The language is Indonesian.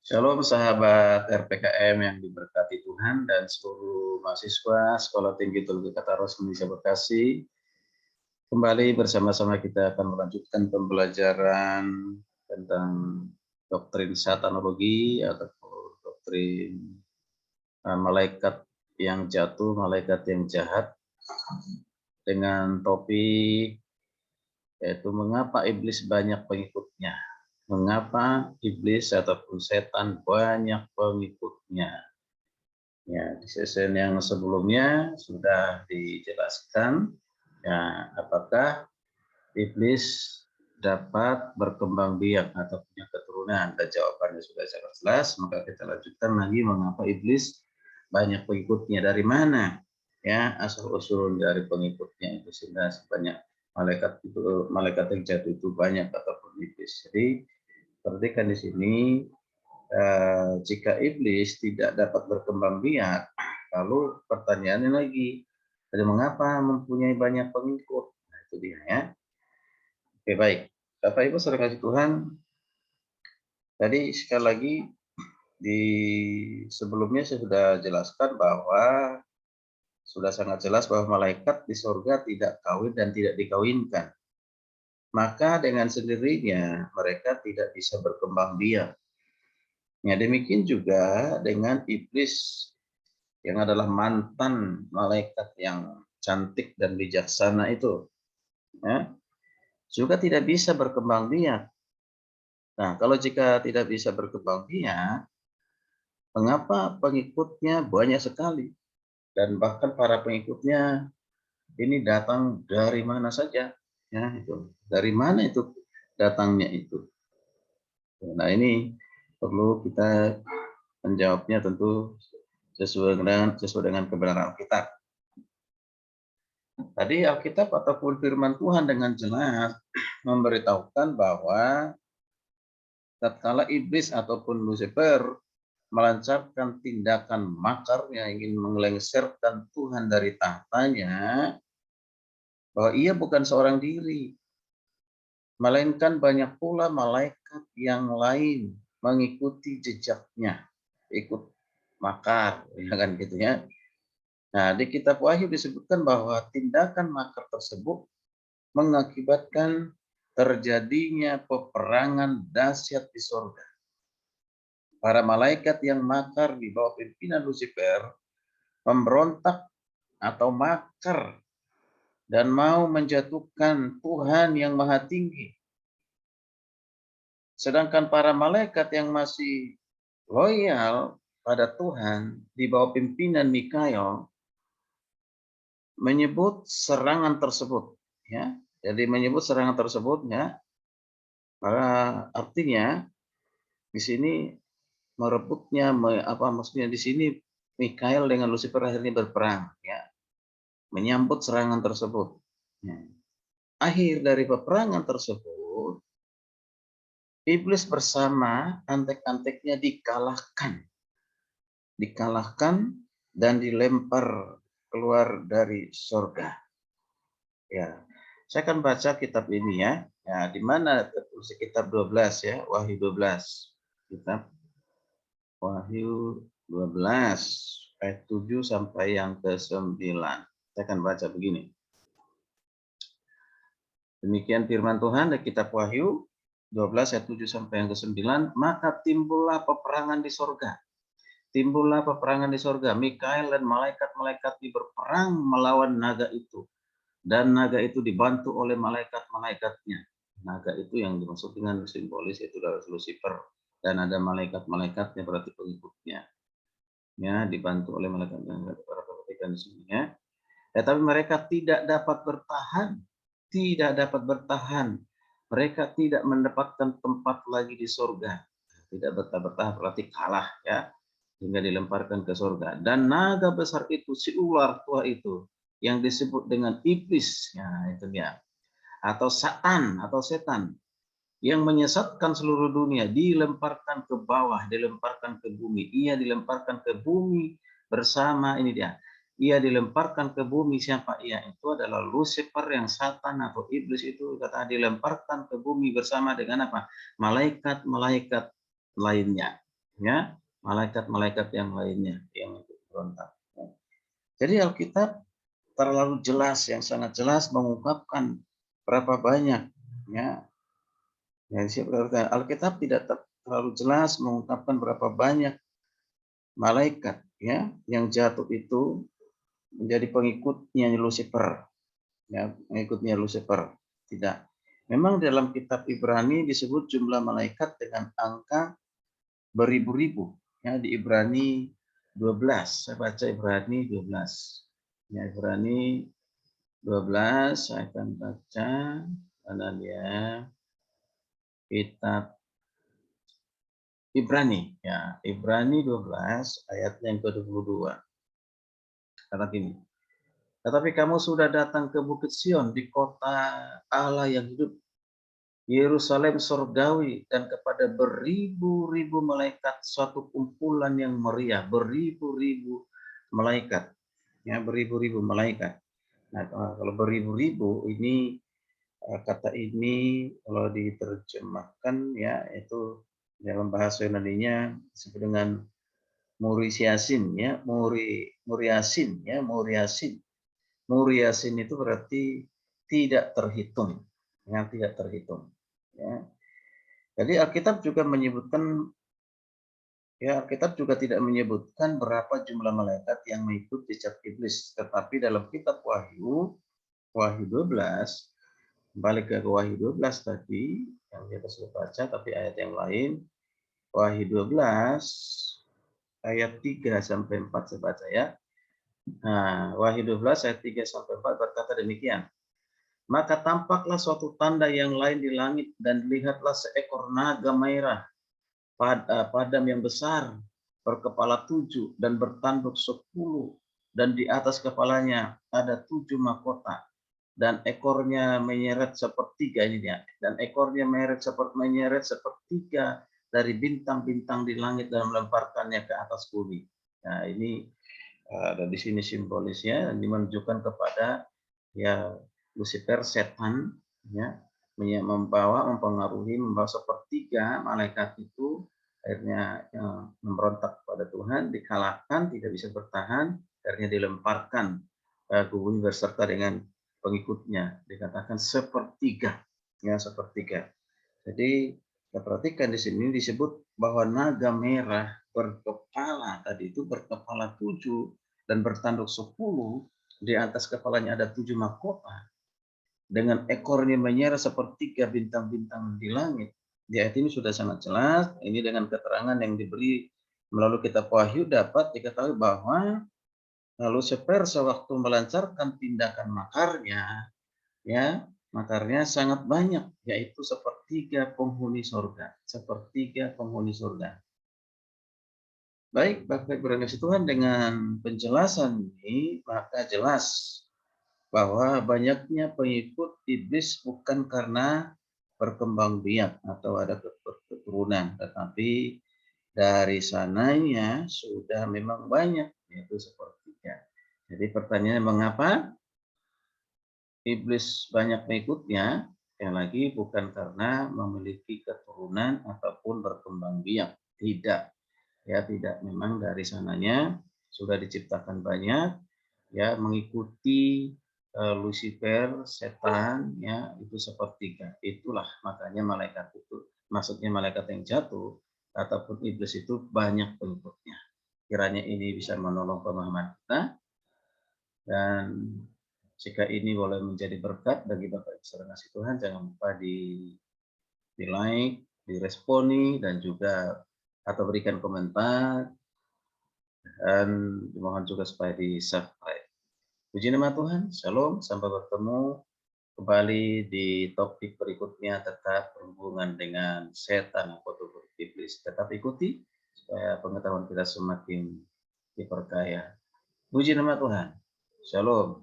Shalom sahabat RPKM yang diberkati Tuhan dan seluruh mahasiswa Sekolah Tinggi Teologi Kataros Indonesia Bekasi. Kembali bersama-sama kita akan melanjutkan pembelajaran tentang doktrin satanologi atau doktrin malaikat yang jatuh, malaikat yang jahat, dengan topik yaitu mengapa iblis banyak pengikutnya. Mengapa iblis ataupun setan banyak pengikutnya? Ya, di sesi yang sebelumnya sudah dijelaskan ya, apakah iblis dapat berkembang biak atau punya keturunan, dan jawabannya sudah sangat jelas. Maka kita lanjutkan lagi, mengapa iblis banyak pengikutnya, dari mana ya asal usul dari pengikutnya itu sehingga sebanyak malaikat yang jatuh itu banyak ataupun iblis. Jadi perhatikan di sini, jika iblis tidak dapat berkembang biak, lalu pertanyaannya lagi, mengapa mempunyai banyak pengikut? Nah, itu dia ya. Oke, baik. Bapak Ibu saudara kasih Tuhan, tadi sekali lagi di sebelumnya saya sudah jelaskan bahwa sudah sangat jelas bahwa malaikat di surga tidak kawin dan tidak dikawinkan. Maka dengan sendirinya mereka tidak bisa berkembang biak. Ya, demikian juga dengan iblis yang adalah mantan malaikat yang cantik dan bijaksana itu, ya, juga tidak bisa berkembang biak. Nah, kalau jika tidak bisa berkembang biak, mengapa pengikutnya banyak sekali? Dan bahkan para pengikutnya ini datang dari mana saja, ya itu. Dari mana itu datangnya itu? Nah, ini perlu kita menjawabnya tentu sesuai dengan kebenaran Alkitab. Tadi Alkitab ataupun firman Tuhan dengan jelas memberitahukan bahwa tatkala iblis ataupun Lucifer melancarkan tindakan makar yang ingin melengsarkan Tuhan dari tahtanya, bahwa ia bukan seorang diri, melainkan banyak pula malaikat yang lain mengikuti jejaknya, ikut makar, ya kan gitu ya. Nah, di kitab Wahyu disebutkan bahwa tindakan makar tersebut mengakibatkan terjadinya peperangan dahsyat di surga. Para malaikat yang makar di bawah pimpinan Lucifer memberontak atau makar dan mau menjatuhkan Tuhan yang Maha Tinggi. Sedangkan para malaikat yang masih loyal pada Tuhan di bawah pimpinan Mikael menyebut serangan tersebut, ya. Jadi menyebut serangan tersebut, ya. Artinya di sini merebutnya, maksudnya di sini Mikael dengan Lucifer akhirnya berperang, ya, menyambut serangan tersebut. Ya. Akhir dari peperangan tersebut, iblis bersama antek-anteknya dikalahkan dan dilempar keluar dari surga. Ya, saya akan baca kitab ini ya. Ya, di mana tertulis kitab 12 ya, Wahyu 12. Kitab Wahyu 12 ayat 7 sampai yang ke-9. Saya akan baca begini. Demikian firman Tuhan di kitab Wahyu 12 ayat 7 sampai yang ke-9, maka timbullah peperangan di surga. Timbullah peperangan di surga. Mikael dan malaikat-malaikat berperang melawan naga itu. Dan naga itu dibantu oleh malaikat-malaikatnya. Naga itu yang dimaksud dengan simbolis itu adalah Lucifer. Dan ada malaikat-malaikatnya, berarti pengikutnya. Ya, dibantu oleh malaikat-malaikat, para perhatikan di sini ya. Tapi mereka tidak dapat bertahan. Tidak dapat bertahan. Mereka tidak mendapatkan tempat lagi di surga. Tidak bertahan berarti kalah ya. Hingga dilemparkan ke surga. Dan naga besar itu, si ular tua itu, yang disebut dengan iblis, ya itu dia, atau satan atau setan, yang menyesatkan seluruh dunia, dilemparkan ke bawah, dilemparkan ke bumi. Ia dilemparkan ke bumi bersama, ini dia, ia dilemparkan ke bumi. Siapa ia? Itu adalah Lucifer, yang satan atau iblis itu kata dilemparkan ke bumi bersama dengan apa? Malaikat-malaikat lainnya. ya, malaikat-malaikat yang lainnya yang ikut berontak. Jadi Alkitab terlalu jelas, yang sangat jelas mengungkapkan berapa banyak, ya. Alkitab tidak terlalu jelas mengungkapkan berapa banyak malaikat, ya, yang jatuh itu menjadi pengikutnya Lucifer, ya, pengikutnya Lucifer. Tidak. Memang dalam kitab Ibrani disebut jumlah malaikat dengan angka beribu-ribu, ya, di Ibrani 12. Saya baca Ibrani 12. Ya, Ibrani 12 saya akan baca, mana dia, kitab Ibrani, ya, Ibrani 12 ayat yang ke-22. Kata gini, tetapi kamu sudah datang ke Bukit Sion, di kota Allah yang hidup, Yerusalem surgawi, dan kepada beribu-ribu malaikat suatu kumpulan yang meriah, beribu-ribu malaikat, ya, beribu-ribu malaikat. Nah, kalau beribu-ribu ini, kata ini kalau diterjemahkan, ya, itu dalam bahasa Yunaninya disebut dengan muriasiin, ya, muriasin, ya, muriasin. Muriasin itu berarti tidak terhitung, ya, tidak terhitung, ya. Jadi Alkitab juga menyebutkan, ya, Alkitab juga tidak menyebutkan berapa jumlah malaikat yang mengikuti jejak iblis, tetapi dalam kitab Wahyu, Wahyu 12, balik ke Wahyu 12 tadi yang kita sudah baca, tapi ayat yang lain, Wahyu 12 ayat 3 sampai 4 saya baca, ya. Nah, Wahyu 12 ayat 3 sampai 4 berkata demikian. Maka tampaklah suatu tanda yang lain di langit, dan lihatlah seekor naga merah, padam yang besar, berkepala 7 dan bertanduk 10, dan di atas kepalanya ada 7 mahkota, dan ekornya menyeret sepertiga, ini dia, dan ekornya menyeret sepertiga dari bintang-bintang di langit dan melemparkannya ke atas bumi. Nah, ini ada di sini simbolisnya, ini menunjukkan kepada, ya, Lucifer, setan, ya, membawa sepertiga malaikat itu, akhirnya memberontak kepada Tuhan, dikalahkan, tidak bisa bertahan, akhirnya dilemparkan ke bumi beserta dengan pengikutnya, dikatakan sepertiga, ya, sepertiga. Jadi kita perhatikan di sini disebut bahwa naga merah berkepala, tadi itu berkepala 7 dan bertanduk 10, di atas kepalanya ada 7 mahkota, dengan ekornya menyeret sepertiga bintang-bintang di langit. Di ayat ini sudah sangat jelas, ini dengan keterangan yang diberi melalui kitab Wahyu dapat diketahui bahwa Lucifer sewaktu melancarkan tindakan makarnya, ya, makarnya sangat banyak, yaitu sepertiga penghuni surga, sepertiga penghuni surga. Baik, Bapak Ibu dan Tuhan, dengan penjelasan ini maka jelas bahwa banyaknya pengikut iblis bukan karena berkembang biak atau ada keturunan, tetapi dari sananya sudah memang banyak, yaitu sepertiga. Jadi pertanyaannya, mengapa iblis banyak pengikutnya? Yang lagi bukan karena memiliki keturunan ataupun berkembang biak, tidak, ya, tidak, memang dari sananya sudah diciptakan banyak, ya, mengikuti Lucifer, setan, ya, itu sepertiga. Itulah makanya malaikat itu, maksudnya malaikat yang jatuh ataupun iblis itu banyak pengikutnya. Kiranya ini bisa menolong pemahaman kita, dan jika ini boleh menjadi berkat bagi Bapak Ibu saudara kasih Tuhan, jangan lupa di like, diresponi, dan juga atau berikan komentar, dan dimohon juga supaya di subscribe. Puji nama Tuhan, shalom, sampai bertemu kembali di topik berikutnya, tetap berhubungan dengan setan atau iblis. Tetap ikuti supaya pengetahuan kita semakin diperkaya. Puji nama Tuhan, shalom.